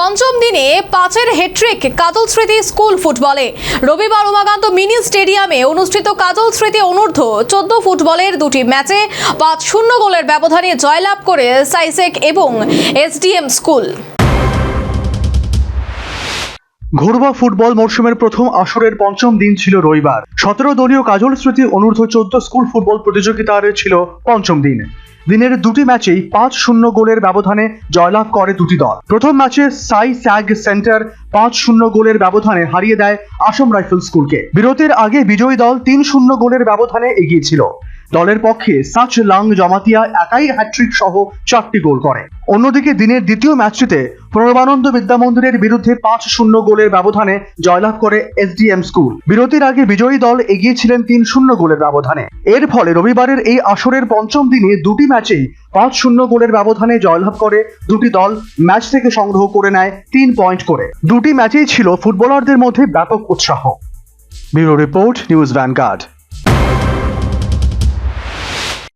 পঞ্চম দিনে 5-এর হ্যাট্রিক কাজল স্মৃতি স্কুল ফুটবলে। রবিবার উমাকান্ত মিনি স্টেডিয়ামে অনুষ্ঠিত কাজল স্মৃতি অনূর্ধ্ব 14 ফুটবলের দুটি ম্যাচে 5-0 গোলের ব্যবধানে জয়লাভ করে সাইসেক এবং এসডিএম স্কুল। ঘরোয়া ফুটবল মরশুমের প্রথম আসরের পঞ্চম দিন ছিল রবিবার। 17 দলীয় কাজল স্মৃতি অনূর্ধ্ব 14 স্কুল ফুটবল প্রতিযোগিতার ছিল পঞ্চম দিন। দিনের দুটি ম্যাচেই 5-0 গোলের ব্যবধানে জয়লাভ করে দুটি দল। প্রথম ম্যাচে সাই স্যাগ সেন্টার 5-0 গোলের ব্যবধানে হারিয়ে দেয় আসাম রাইফেল স্কুলকে। বিরতির আগে বিজয়ী দল 3-0 গোলের ব্যবধানে এগিয়ে ছিল। দলের পক্ষে সাচ লাং জমাতিয়া একাই হ্যাট্রিক সহ 4টি গোল করে। অন্যদিকে দিনের দ্বিতীয় ম্যাচটিতে প্রণবানন্দ বিদ্যা মন্দিরের বিরুদ্ধে 5-0 গোলের ব্যবধানে জয়লাভ করে এসডিএম স্কুল। বিরতির আগে বিজয়ী দল এগিয়ে ছিলেন 3-0 গোলের ব্যবধানে। এর ফলে রবিবারের এই আসরের পঞ্চম দিনে দুটি ম্যাচেই 5-0 গোলের ব্যবধানে জয়লাভ করে দুটি দল ম্যাচ থেকে সংগ্রহ করে নেয় 3 পয়েন্ট করে। দুটি ম্যাচেই ছিল ফুটবলারদের মধ্যে ব্যাপক উৎসাহ। Bureau report, news vanguard.